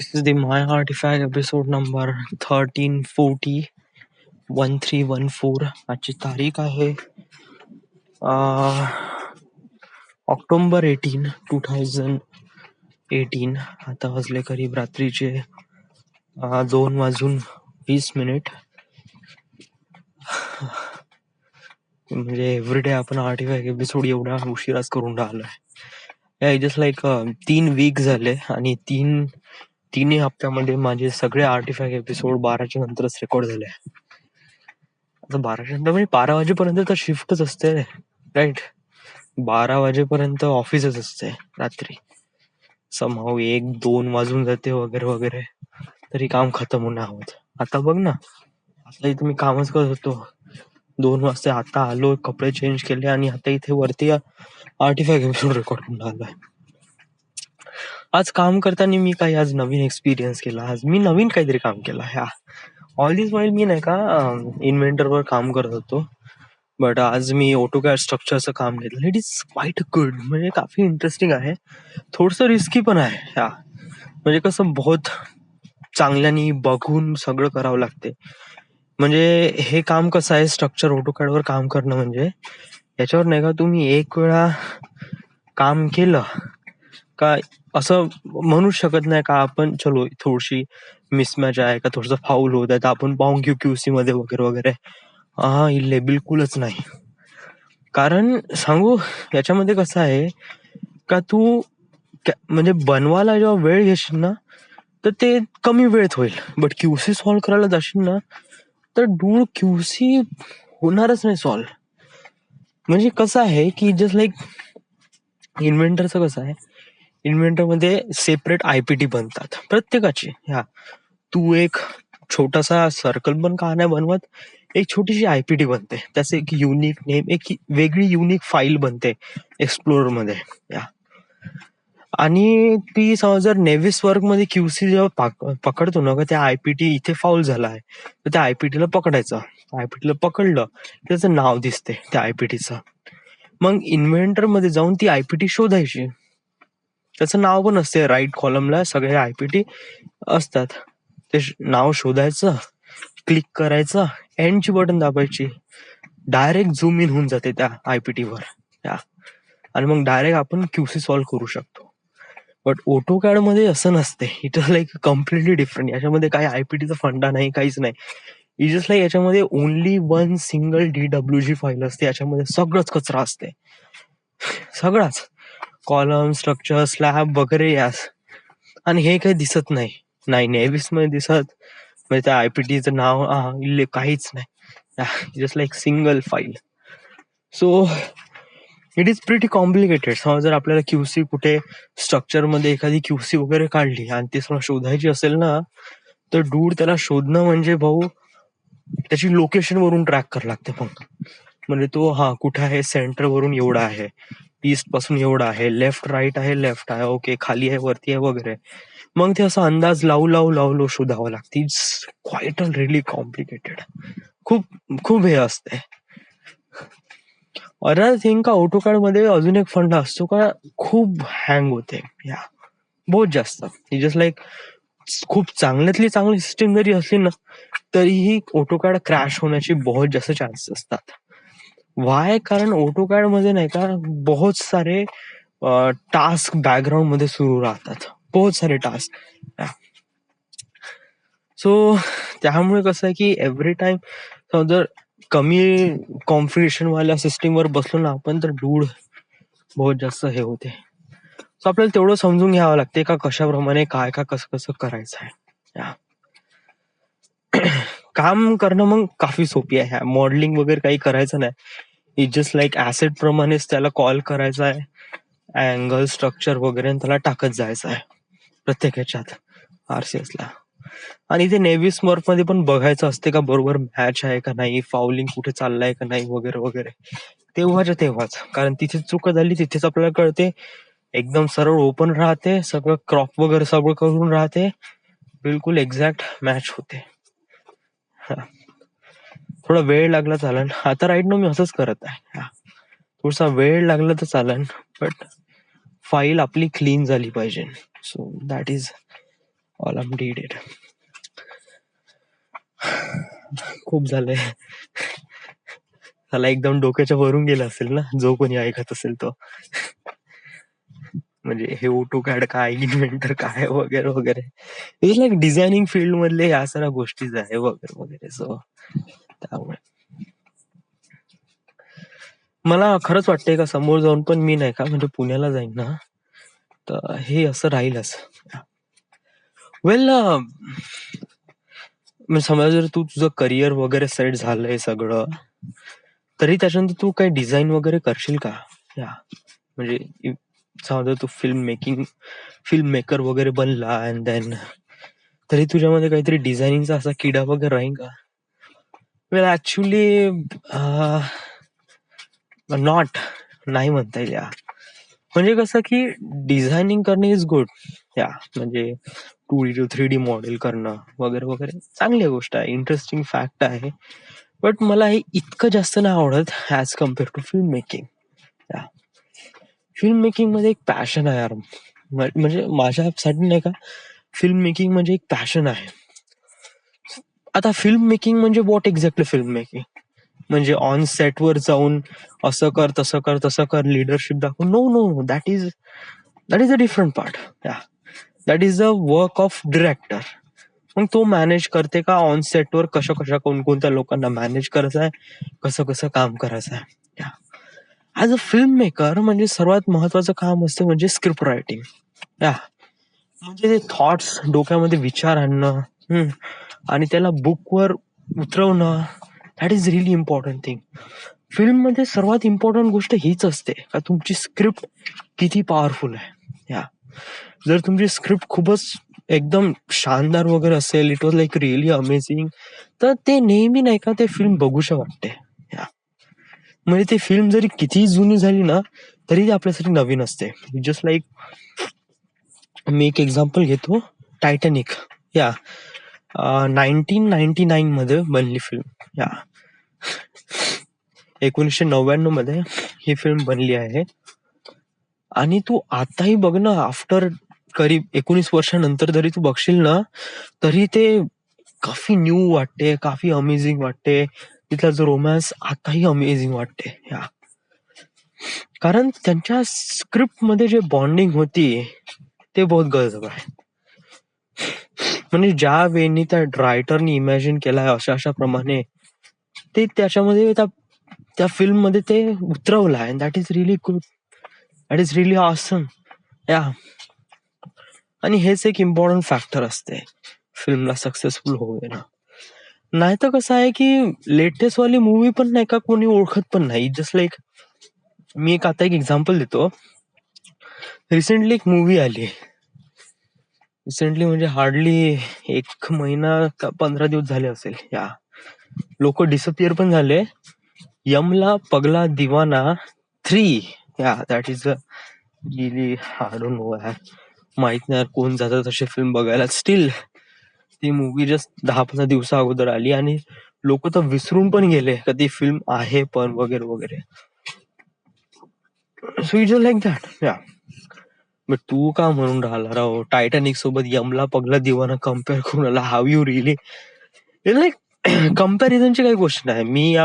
This is the My Artifact episode number 1340 1314. आजची तारीख आहे ऑक्टोबर 18 2018. आता वाजले करीब रात्रीचे 2:20. म्हणजे एव्हरीडे आपण आर्टिफॅक्ट एपिसोड एवढा उशिराच करून राहिलोय. जस्ट लाईक 3 वीक झाले आणि तिन्ही हप्त्यामध्ये माझे सगळे आर्टिफॅक्ट एपिसोड 12च्या नंतरच रेकॉर्ड झाले. आता 12च्या नंतर म्हणजे 12 वाजेपर्यंत तर शिफ्टच असते राईट. 12 वाजेपर्यंत ऑफिसच असते रात्री. समहाऊ 1-2 वाजून जाते वगैरे वगैरे, तरी काम खतम होणार आहोत. आता बघ ना, आता इथे मी कामच करत होतो 2 वाजता. आता आलो, कपडे चेंज केले आणि आता इथे वरती आर्टिफॅक्ट एपिसोड रेकॉर्ड करून आलोय. आज काम करताना मी काही आज नवीन एक्सपिरियन्स केला. आज मी नवीन काहीतरी काम केलं. ह्या ऑल दिस वाईल मी नाही का इन्व्हेंटरवर काम करत होतो, बट आज मी ऑटोकॅड स्ट्रक्चरचं काम घेतलं. इट इज क्वाईट गुड, म्हणजे काफी इंटरेस्टिंग आहे, थोडंसं रिस्की पण आहे. ह्या म्हणजे कसं बहुत चांगल्यानी बघून सगळं करावं लागते. म्हणजे हे काम कसं आहे, स्ट्रक्चर ऑटोकॅडवर काम करणं म्हणजे याच्यावर नाही का तुम्ही एक वेळा काम केलं का असं म्हणू शकत नाही का आपण चलो थोडीशी मिसमॅच आहे का, थोडंसं फाऊल होत आहे तर आपण पाहून घेऊ क्यूसी मध्ये वगैरे वगैरे. इल्ले बिलकुलच नाही. कारण सांगू याच्यामध्ये कसं आहे का, तू म्हणजे बनवायला जेव्हा वेळ घेशील ना तर ते कमी वेळेत होईल, बट क्यूसी सॉल्व्ह करायला जाशील ना तर डूळ क्यूसी होणारच नाही सॉल्व्ह. म्हणजे कसं आहे की जस्ट लाईक इन्व्हेंटरचं कसं आहे, इन्व्हेंटर मध्ये सेपरेट आयपीटी बनतात प्रत्येकाची. तू एक छोटासा सर्कल पण का नाही बनवत, एक छोटीशी आयपीटी बनते, त्याचं एक युनिक नेम, एक वेगळी युनिक फाईल बनते एक्सप्लोरर मध्ये. आणि ती जर नेव्हिस वर्क मध्ये क्यूसी जेव्हा पकडतो ना का त्या आयपीटी इथे फाऊल झाला आहे तर त्या आयपीटीला पकडायचं. आयपीटीला पकडलं त्याचं नाव दिसते त्या आयपीटीचं. मग इन्व्हेंटर मध्ये जाऊन ती आयपीटी शोधायची. त्याचं नाव पण असते, राईट कॉलमला सगळे आयपीटी असतात. ते नाव शोधायचं, क्लिक करायचं, एंडची बटन दाबायची, डायरेक्ट झूम इन होऊन जाते त्या आयपीटीवर. आणि मग डायरेक्ट आपण क्यूसी सॉल्व्ह करू शकतो. बट ऑटोकॅड मध्ये असं नसते. It is like completely different. याच्यामध्ये काही आयपीटीचा फंडा नाही, काहीच नाही. इट इज लाईक याच्यामध्ये only one single DWG file असते. याच्यामध्ये सगळंच कचरा असते, सगळाच कॉलम, स्ट्रक्चर, स्लॅब वगैरे यास. आणि हे काही दिसत नाही नेव्हिस मध्ये दिसत, म्हणजे त्या आयपीटीचं नाव काहीच नाही. Just like single file. So it is pretty complicated. समज जर आपल्याला क्यूसी कुठे स्ट्रक्चर मध्ये एखादी क्यूसी वगैरे काढली आणि ती शोधायची असेल ना तर डूड त्याला शोधणं म्हणजे भाऊ त्याची लोकेशन वरून ट्रॅक करावं लागते. मग म्हणजे तो कुठे आहे, सेंटर वरून एवढा आहे, ईस्ट पासून एवढा आहे, लेफ्ट राईट आहे, लेफ्ट आहे, ओके खाली आहे, वरती आहे वगैरे. मग ते असा अंदाज लावू शोधावं लागते. It's quite relief complicated. खूप हे असते. अदर थिंग का ऑटोकॅड मध्ये अजून एक फंडा असतो का, खूप हँग होते बहुत जास्त. जस्ट लाईक खूप चांगल्यातली चांगली सिस्टीम जरी असली ना तरीही ऑटोकॅड क्रॅश होण्याची बहुत जास्त चान्सेस असतात. वाय? कारण ऑटोकॅड मध्ये नाही का बहुत सारे टास्क बॅकग्राऊंड मध्ये सुरू राहतात, बहुत सारे टास्क. सो त्यामुळे कसं आहे की एव्हरी टाइम जर कमी कॉन्फिगरेशन वाल्या सिस्टीम वर बसलो ना आपण तर डूड बहुत जास्त हे होते. सो आपल्याला तेवढं समजून घ्यावं लागते का कशाप्रमाणे काय का कसं करायचं आहे. काम करणं मग काफी सोपी आहे. मॉडेलिंग वगैरे काही करायचं नाही. इट जस्ट लाईक ऍसेट प्रमाणेच त्याला कॉल करायचा आहे, अँगल, स्ट्रक्चर वगैरे त्याला टाकत जायचं आहे प्रत्येक ह्याच्यात RCS ला. आणि ते नेव्हिस वर्क मध्ये पण बघायचं असते का बरोबर मॅच आहे का नाही, फाउलिंग कुठे चाललाय का नाही वगैरे वगैरे, तेव्हाच. कारण तिथे चूक झाली तिथेच आपल्याला कळते. एकदम सरळ ओपन राहते, सगळं क्रॉप वगैरे सगळं करून राहते, बिलकुल एक्झॅक्ट मॅच होते. थोडा वेळ लागला चालेल. आता राईट नो मी असंच करत आहे. थोडासा वेळ लागला तर चालेल, बट फाईल आपली क्लीन झाली पाहिजे. So that is all I am deeded. खूप झालंय. त्याला एकदम डोक्याच्या वरून गेला असेल ना, जो कोणी ऐकत असेल तो. म्हणजे हे ऑटोकॅड काय, इन्व्हेंटर काय, वगैरे वगैरे. इट्स लाईक डिझायनिंग फील्ड मधले या सगळ्या गोष्टीच आहे वगैरे वगैरे. सो त्यामुळे मला खरंच वाटतंय का समोर जाऊन पण मी नाही का म्हणजे पुण्याला जाईन ना, तर हे असं राहीलच. वेल म्हणजे समजा जर तू तुझं करिअर वगैरे सेट झालंय सगळं, तरी त्याच्यानंतर तू काही डिझाईन वगैरे करशील का? या म्हणजे समजा तू फिल्म मेकर वगैरे बनला अँड देन तरी तुझ्यामध्ये काहीतरी डिझायनिंगचा असा किडा वगैरे राहील का? वेल ऍक्च्युली नॉट, नाही म्हणता येईल या. म्हणजे कसं की डिझायनिंग करणे इज गुड. या म्हणजे 2D to 3D मॉडेल करणं वगैरे वगैरे चांगली गोष्ट आहे, इंटरेस्टिंग फॅक्ट आहे. बट मला हे इतकं जास्त नाही आवडत as compare to film making. Film making मध्ये एक पॅशन आहे यार. म्हणजे माझ्यासाठी नाही का, फिल्म मेकिंग म्हणजे एक पॅशन आहे. आता फिल्म मेकिंग म्हणजे व्हॉट एक्झॅक्टली फिल्म मेकिंग? म्हणजे ऑन सेटवर जाऊन असं कर तसं कर तसं कर, लिडरशिप दाखव? No no, that is a different part. That is a work of director. मग तो मॅनेज करते का ऑन सेटवर कशा कोणकोणत्या लोकांना मॅनेज करायचं आहे, कसं कसं काम करायचं आहे. ऍज अ फिल्म मेकर म्हणजे सर्वात महत्वाचं काम असतं म्हणजे स्क्रिप्ट रायटिंग. या म्हणजे ते थॉट्स डोक्यामध्ये विचार आणणं आणि त्याला बुकवर उतरवणं, that is really important thing. Film मध्ये सर्वात इम्पॉर्टंट गोष्ट हीच असते का तुमची स्क्रिप्ट किती पॉवरफुल आहे. या जर तुमची स्क्रिप्ट खूपच एकदम शानदार वगैरे असेल, it was like really amazing, तर ते नेहमी नाही का ते फिल्म बघूशा वाटते. या म्हणजे ते फिल्म जरी किती जुनी झाली ना, तरी ती आपल्यासाठी नवीन असते. जस्ट लाईक मी एक एक्झाम्पल घेतो, टायटॅनिक. या 1999 मध्ये बनली फिल्म. या 1999 मध्ये ही फिल्म बनली आहे. आणि तू आताही बघ ना, आफ्टर करीब 19 वर्षानंतर जरी तू बघशील ना, तरी ते काफी न्यू वाटते, काफी अमेझिंग वाटते. तिथला जो रोमॅन्स आताही अमेझिंग वाटते. या कारण त्यांच्या स्क्रिप्ट मध्ये जे बॉन्डिंग होती ते बहुत गजब आहे. म्हणजे ज्या वेळी त्या रायटरनी इमॅजिन केलाय अशा प्रमाणे ते त्याच्यामध्ये त्या फिल्म मध्ये ते उतरवलं आहे. That is really good, that is really awesome. या आणि हेच एक इम्पॉर्टंट फॅक्टर असते फिल्मला सक्सेसफुल होऊ देणं. नाही तर कसं आहे की लेटेस्ट वाली मूवी पण नाही का कोणी ओळखत पण नाही. जस्ट लाईक मी आता एक एक्झाम्पल देतो. रिसेंटली एक मूवी आली, रिसेंटली म्हणजे हार्डली 1 महिना का 15 दिवस झाले असेल. या लोक डिसअपिअर पण झाले. यमला पगला दिवाना 3. या that is a really I don't no यार, माहित नाही कोण जातात असे फिल्म बघायला. स्टील ती मूवी जस्ट 10-15 दिवसा अगोदर आली आणि लोक तर विसरून पण गेले का ती फिल्म आहे पण वगैरे वगैरे. So it like that. या बट तू का म्हणून राहिला राव टायटॅनिक सोबत यमला पगला दिवाना कम्पेअर करून आला? How you really? लाईक कम्पॅरिझनची काही गोष्ट नाही.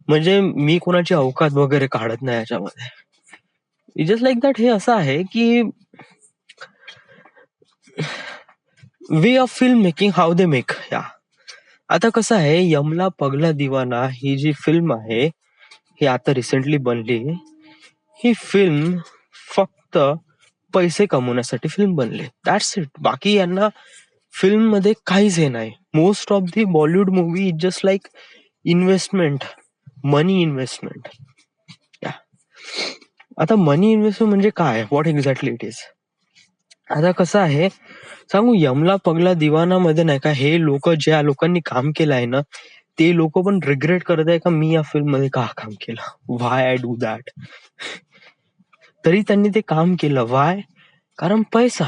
म्हणजे मी कोणाची अवकात वगैरे काढत नाही याच्यामध्ये. It just like that. हे असं आहे की way of film making, how they make. या आता कसं आहे, यमला पगला दिवाना ही जी फिल्म आहे ही आता रिसेंटली बनली. ही फिल्म फक्त पैसे कमवण्यासाठी फिल्म बनली, दॅट्स इट. बाकी यांना फिल्म मध्ये काहीच हे नाही. Most of the Bollywood movie is just like investment, money investment. आता मनी इन्व्हेस्टमेंट म्हणजे काय, व्हॉट एक्झॅक्टली इट इज? आता कसं आहे सांगू, यमला पगला दिवाना मध्ये नाही का हे लोक ज्या लोकांनी काम केलं आहे ना, ते लोक पण रिग्रेट करत आहे का मी या फिल्म मध्ये का काम केलं, व्हाय आय डू दॅट. तरी त्यांनी ते काम केलं. व्हाय? कारण पैसा.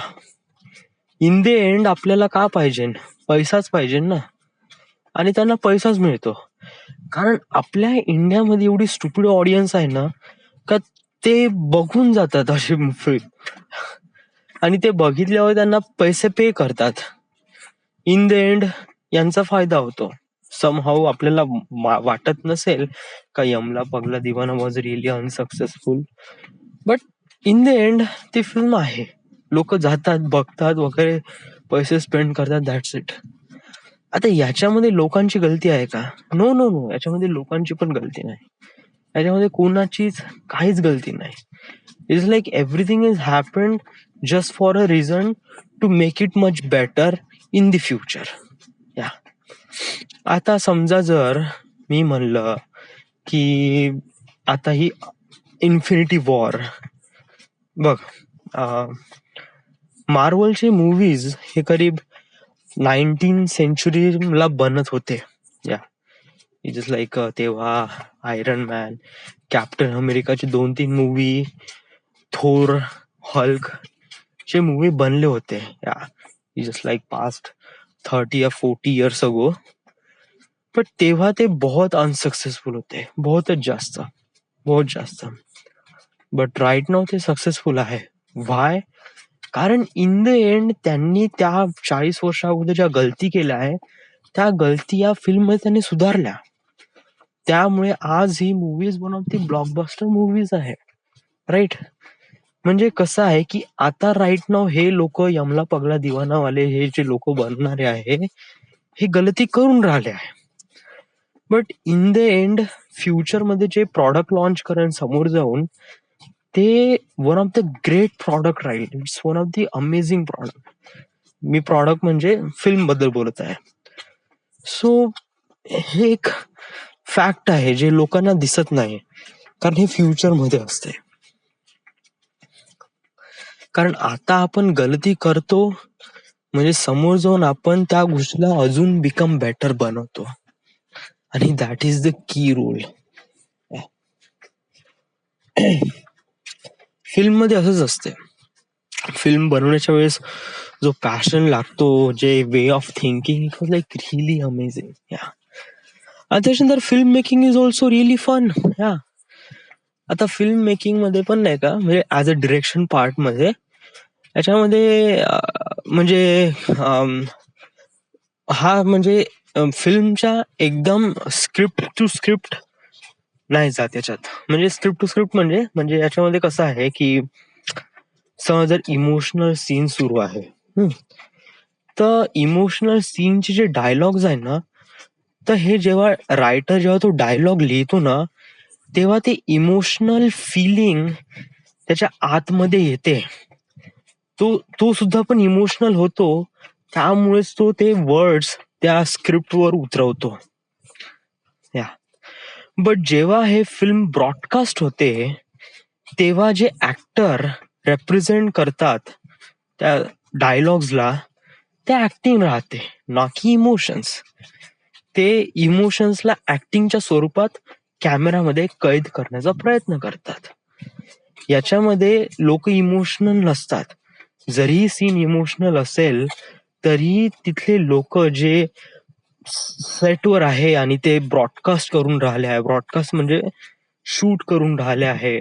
इन द एंड आपल्याला का पाहिजे? पैसाच पाहिजे ना. आणि त्यांना पैसाच मिळतो. कारण आपल्या इंडियामध्ये एवढी स्टुपिड ऑडियन्स आहे ना का ते बघून जातात अशी फिल्म. आणि ते बघितल्यावर त्यांना पैसे पे करतात. इन द एंड यांचा फायदा होतो. समहाऊ आपल्याला वाटत नसेल का Yamla Pagla Deewana was really unsuccessful, but in the end ती फिल्म आहे. लोक जातात, बघतात वगैरे, पैसे स्पेंड करतात, दॅट्स इट. आता याच्यामध्ये लोकांची गलती आहे का? नो नो नो, याच्यामध्ये लोकांची पण गलती नाही. याच्यामध्ये कोणाचीच काहीच गलती नाही. It's like everything is happened just for a reason to make it much better in the future. Yeah आता समजा जर मी म्हणलं की आता ही इन्फिनिटी वॉर बघ, मार्वलचे मूवीज हे करीब 19 सेंचुरीला बनत होते. या इट्स लाईक तेव्हा आयरन मॅन, कॅप्टन अमेरिकाचे 2-3 मूवी, थोर, हल्क चे मूवी बनले होते. या it's like past 30 or 40 years ago. पण तेव्हा ते बहुत अनसक्सेसफुल होते, बहुत जास्त. बट राईट नाव ते सक्सेसफुल आहे. व्हाय? कारण इन द एंड त्यांनी त्या 40 वर्षा अगोदर ज्या गलती केल्या आहे, त्या गलती या फिल्म मध्ये त्यांनी सुधारल्या. त्यामुळे आज ही movies one of the blockbuster movies आहे. राईट? म्हणजे कसं आहे की आता राईट नाव हे लोक यमला पगला दिवानावाले हे जे लोक बनणारे आहे, हे गलती करून राहिले आहे. But in the end future मध्ये जे प्रॉडक्ट लॉन्च करेन समोर जाऊन, ते one of the great product राहील. It's one of the amazing product. मी प्रॉडक्ट म्हणजे फिल्म बद्दल बोलत आहे. सो हे एक फॅक्ट आहे जे लोकांना दिसत नाही, कारण हे फ्युचर मध्ये असते. कारण आता आपण गलती करतो म्हणजे समोर जाऊन आपण त्या गोष्टीला अजून बिकम बेटर बनवतो, आणि that is the key role. Film मध्ये असंच असते. फिल्म बनवण्याच्या वेळेस जो पॅशन लागतो, जे way of thinking, it was like really amazing. Yeah आणि त्याच्यानंतर film making is also really fun. Yeah आता फिल्म मेकिंग मध्ये पण नाही का, म्हणजे ऍज अ डिरेक्शन पार्ट मध्ये, याच्यामध्ये म्हणजे हा म्हणजे फिल्मच्या एकदम स्क्रिप्ट टू स्क्रिप्ट नाही जात याच्यात. म्हणजे स्क्रिप्ट टू स्क्रिप्ट म्हणजे याच्यामध्ये कसं आहे की समज जर इमोशनल सीन सुरू आहे, तर इमोशनल सीनचे जे डायलॉग्स आहे ना, तर हे जेव्हा रायटर जेव्हा तो डायलॉग लिहितो ना, तेव्हा ते इमोशनल फिलिंग त्याच्या आतमध्ये येते. तो सुद्धा पण इमोशनल होतो, त्यामुळेच तो ते वर्ड्स त्या स्क्रिप्टवर उतरवतो. या बट जेव्हा हे फिल्म ब्रॉडकास्ट होते, तेव्हा जे ऍक्टर रेप्रेझेंट करतात त्या डायलॉग्सला, ते ऍक्टिंग राहते, ना की इमोशन्स. ते इमोशन्सला ऍक्टिंगच्या स्वरूपात कॅमेरामध्ये कैद करण्याचा प्रयत्न करतात. याच्यामध्ये लोक इमोशनल नसतात. जरी सीन इमोशनल असेल तरी तिथले लोक जे सेटवर आहे आणि ते ब्रॉडकास्ट करून राहिले आहे, ब्रॉडकास्ट म्हणजे शूट करून राहिले आहे,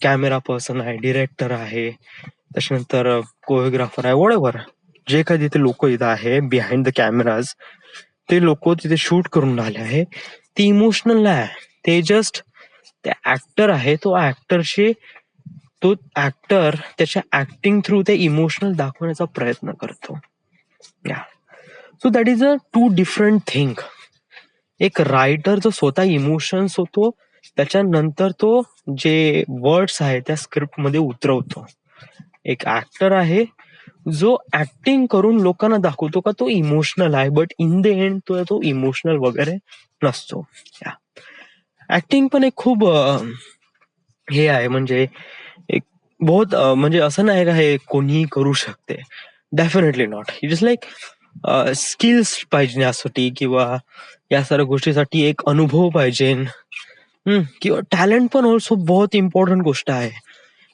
कॅमेरा पर्सन आहे, डिरेक्टर आहे, त्याच्यानंतर कोरिओग्राफर आहे, वॉटएव्हर जे काही तिथे लोक इथं आहे बिहाइंड द कॅमेराज, ते लोक तिथे शूट करून राहिले आहे, ते इमोशनल नाही आहे. ते जस्ट ते ऍक्टर आहे, तो ऍक्टर त्याच्या ऍक्टिंग थ्रू ते इमोशनल दाखवण्याचा प्रयत्न करतो. Yeah so that is a too different thing. एक रायटर जो स्वतः इमोशन्स होतो, त्याच्यानंतर तो जे वर्ड्स आहे त्या स्क्रिप्ट मध्ये उतरवतो. एक ऍक्टर आहे जो ऍक्टिंग करून लोकांना दाखवतो का तो इमोशनल आहे, बट इन द एंड तो इमोशनल वगैरे नसतो. ऍक्टिंग पण एक खूप हे आहे, म्हणजे एक बहुत म्हणजे असं नाही का हे कोणीही करू शकते, definitely not. It is like skills पाहिजे यासाठी, किंवा या सर्व गोष्टीसाठी एक अनुभव पाहिजे, किंवा टॅलेंट पण ऑल्सो बहुत इम्पॉर्टंट गोष्ट आहे.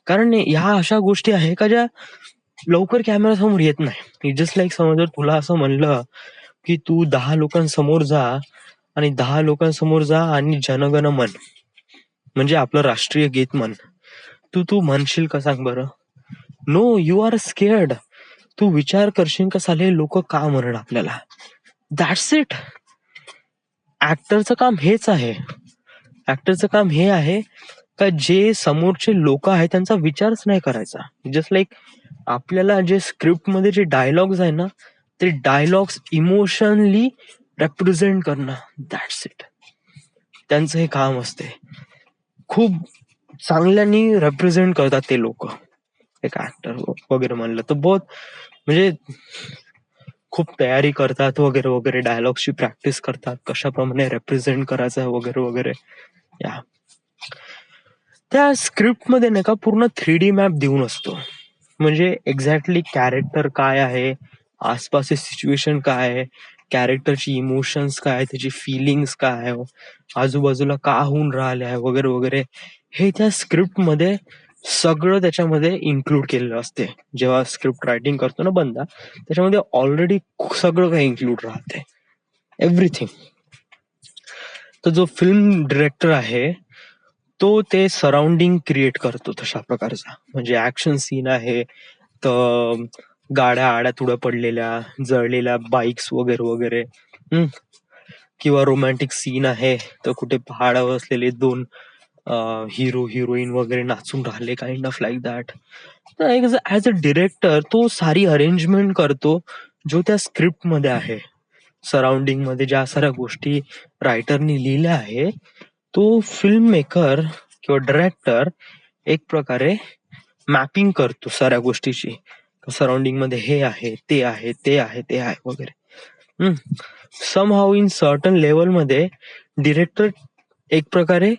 कारण ह्या अशा गोष्टी आहे का ज्या लवकर कॅमेरा समोर येत नाही. इट जस्ट लाईक समज जर तुला असं म्हणलं की तू 10 लोकांसमोर जा आणि 10 लोकांसमोर जा आणि जनगण मन म्हणजे आपलं राष्ट्रीय गीत म्हण, तू म्हणशील का सांग बरं? No, you are scared. तू विचार करशील का साले लोक का म्हणणार आपल्याला. That's it. ऍक्टरचं काम हेच आहे. ऍक्टरचं काम हे आहे का जे समोरचे लोक आहेत त्यांचा विचारच नाही करायचा. जस्ट लाईक आपल्याला जे स्क्रिप्ट मध्ये जे डायलॉग्स आहे ना, ते डायलॉग्स इमोशनली रेप्रेझेंट करणं. That's it. त्यांचं हे काम असते. खूप चांगल्यानी रेप्रेझेंट करतात ते लोक. एक ऍक्टर वगैरे म्हणलं तर बहुत म्हणजे खूप तयारी करतात वगैरे वगैरे, डायलॉग्सची प्रॅक्टिस करतात, कशाप्रमाणे रेप्रेझेंट करायचं वगैरे वगैरे. या त्या स्क्रिप्ट मध्ये नाही का पूर्ण 3D मॅप देऊन असतो. म्हणजे एक्झॅक्टली कॅरेक्टर काय आहे, आसपासची सिच्युएशन काय आहे, कॅरेक्टरची इमोशन्स काय, त्याची फिलिंग्स काय, आजूबाजूला का होऊन राहिले आहे वगैरे वगैरे, हे त्या स्क्रिप्ट मध्ये सगळं त्याच्यामध्ये इन्क्लूड केलेलं असते. जेव्हा स्क्रिप्ट रायटिंग करतो ना बंदा, त्याच्यामध्ये ऑलरेडी सगळं काही इन्क्लूड राहते, एव्हरीथिंग. तर जो फिल्म डिरेक्टर आहे तो ते सराउंडिंग क्रिएट करतो तशा प्रकारचा. म्हणजे ऍक्शन सीन आहे तर गाड्या आड्या तुड्या पडलेल्या, जळलेल्या बाईक्स वगैरे वगैरे, किंवा रोमॅन्टिक सीन आहे तर कुठे पहाडावर असलेले दोन हिरो हिरोईन वगैरे नाचून राहिले, काइंड ऑफ लाईक दॅट. तर ऍज अ डिरेक्टर तो सारी अरेंजमेंट करतो जो त्या स्क्रिप्ट मध्ये आहे. सराउंडिंग मध्ये ज्या साऱ्या गोष्टी रायटरनी लिहिल्या आहे, तो फिल्म मेकर किंवा डायरेक्टर एक प्रकारे मॅपिंग करतो साऱ्या गोष्टीची. सराउंडिंग मध्ये हे आहे, ते आहे, ते आहे, ते आहे वगैरे. सम हाऊ इन सर्टन लेवल मध्ये डिरेक्टर एक प्रकारे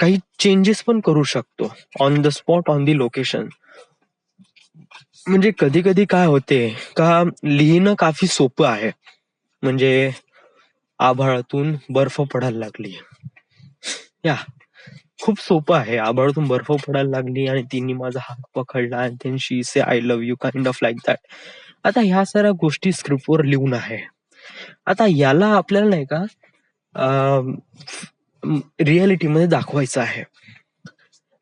काही चेंजेस पण करू शकतो on the spot, on the location. म्हणजे कधी कधी काय होते का लिहिणं काफी सोपं आहे. म्हणजे आभाळातून बर्फ पडायला लागली, या खूप सोपं आहे. आभाळातून बर्फ पडायला लागली आणि तिने माझा हात पकडला आणि त्यांशी say I love you, kind of like that. आता ह्या साऱ्या गोष्टी स्क्रिप्टवर लिहून आहे. आता याला आपल्याला नाही का रियालिटीमध्ये दाखवायचं आहे.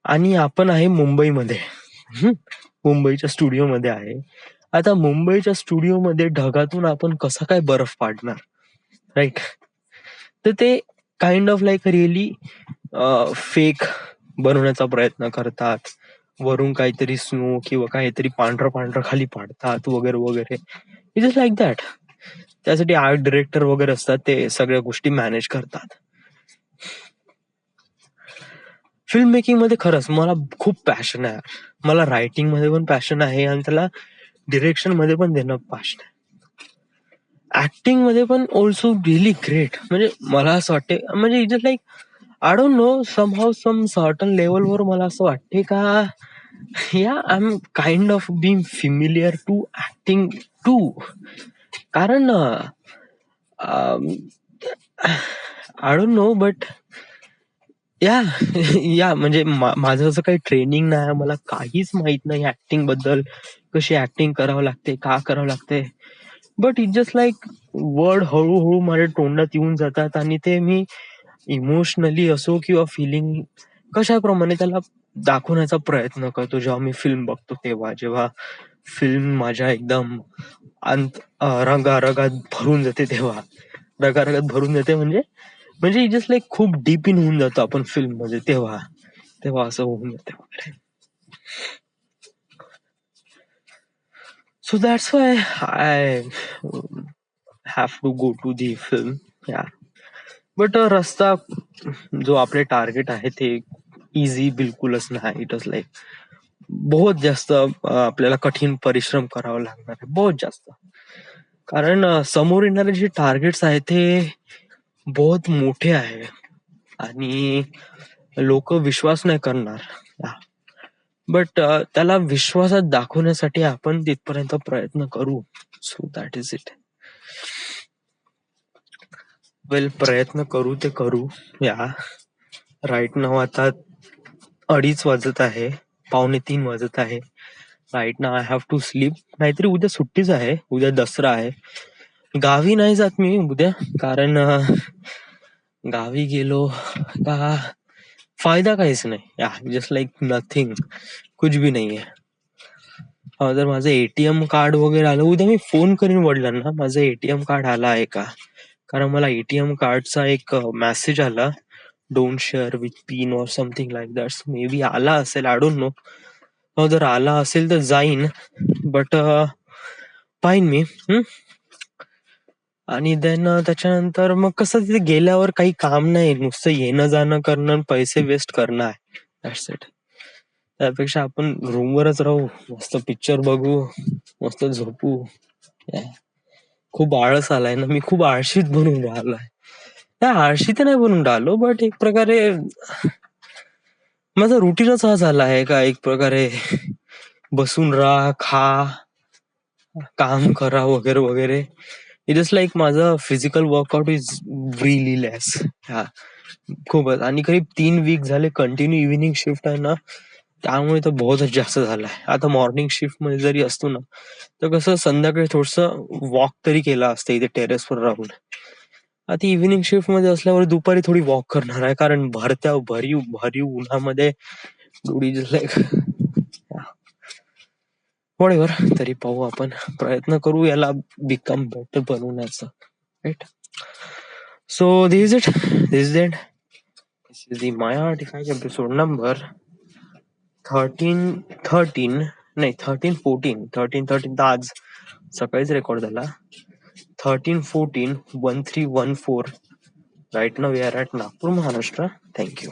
आणि आपण आहे मुंबईमध्ये, मुंबईच्या स्टुडिओमध्ये आहे. आता मुंबईच्या स्टुडिओमध्ये ढगातून आपण कसा काय बर्फ पाडणार, राईट? तर ते kind of like really fake बनवण्याचा प्रयत्न करतात. वरून काहीतरी स्नो किंवा काहीतरी पांढरं पांढरं खाली पाडतात वगैरे वगैरे. It is like that. त्यासाठी आर्ट डिरेक्टर वगैरे असतात, ते सगळ्या गोष्टी मॅनेज करतात. फिल्म मेकिंग मध्ये खरंच मला खूप पॅशन आहे. मला रायटिंग मध्ये पण पॅशन आहे आणि त्याला डिरेक्शन मध्ये पण देणं पॅशन आहे. ऍक्टिंग मध्ये पण ऑल्सो रिअली ग्रेट. म्हणजे मला असं वाटते, म्हणजे it is like I don't know, somehow some certain लेवलवर मला असं वाटते का yeah I am kind of being familiar to acting too. कारण I don't know but yeah yeah म्हणजे माझं असं काही ट्रेनिंग नाही, मला काहीच माहित नाही ऍक्टिंग बद्दल, कशी ऍक्टिंग करावं लागते, का करावं लागते. But it just like word हळूहळू माझ्या तोंडात येऊन जातात आणि ते मी इमोशनली असो किंवा फिलिंग कशाप्रमाणे त्याला दाखवण्याचा प्रयत्न करतो. जेव्हा मी फिल्म बघतो तेव्हा, जेव्हा फिल्म माझ्या एकदम रगारगात भरून जाते तेव्हा, रगारगात भरून जाते म्हणजे म्हणजे जस्ट लाईक खूप डीप इन होऊन जातो आपण फिल्म मध्ये, तेव्हा तेव्हा असं होऊन जाते वगैरे. So that's why I have to go to the film. Yeah but रस्ता जो आपले टार्गेट आहे ते इझी बिलकुलच नाही. इट इज लाईक बहुत जास्त आपल्याला कठीण परिश्रम करावा लागणार आहे, बहुत जास्त. कारण समोर येणारे जे टार्गेट्स आहेत ते बहुत मोठे आहे आणि लोक विश्वास नाही करणार. बट त्याला विश्वासात दाखवण्यासाठी आपण तिथपर्यंत प्रयत्न करू. So that is it. Well, प्रयत्न करू ते करू. या राईट नाव आता 2:30 वाजत आहे, 2:45 वाजत आहे. Right now I have to sleep. नाहीतरी उद्या सुट्टीच आहे, उद्या दसरा आहे. गावी नाही जात मी उद्या, कारण गावी गेलो का फायदा काहीच नाही. या जस्ट लाईक नथिंग, कुछ भी नाही आहे. जर माझं एटीएम कार्ड वगैरे आलं, उद्या मी फोन करीन वडिलांना, माझं एटीएम कार्ड आलं आहे का? कारण मला एटीएम कार्डचा एक मेसेज आला, डोंट शेअर विथ पिन और something like that. May be आला असेल, आय डोंट नो. जर आला असेल तर जाईन, बट पाहीन मी. आणि देन त्याच्यानंतर मग कसं तिथे गेल्यावर काही काम नाही, नुसतं येणं जाणं करणं, पैसे वेस्ट करणं आहे. That's it. त्यापेक्षा आपण रूमवरच राहू, मस्त पिक्चर बघू, मस्त झोपू. खूप आळस आलाय ना, मी खूप आळशीत बनून राहिलोय. नाही, आळशी तर नाही बनून राहिलो, बट एक प्रकारे माझा रुटीनच हा झाला आहे का, एक प्रकारे बसून राहा, खा, काम करा वगैरे वगैरे. इट इज लाईक माझं फिजिकल वर्कआउट इज रिली लेस. हा, खूपच. आणि करीब 3 वीक झाले कंटिन्यू इव्हिनिंग शिफ्ट आहे ना, त्यामुळे तर बहुतच जास्त झालाय. आता मॉर्निंग शिफ्ट मध्ये जरी असतो ना, तर कसं संध्याकाळी थोडस वॉक तरी केला असतं इथे टेरेसवर राहून. आता इव्हिनिंग शिफ्ट मध्ये असल्यावर दुपारी थोडी वॉक करणार आहे, कारण भरीव भरीव उन्हामध्ये लाईक वॉटेवर. तरी पाहू, आपण प्रयत्न करू याला बिकम बेटर बनवण्याचा. Right. So this it, this it. This is the Maya artifact episode number 13 नाही 13 तर आज सकाळीच रेकॉर्ड झाला. 13-14-1314. Right now we are at Nagpur, Maharashtra. Thank you.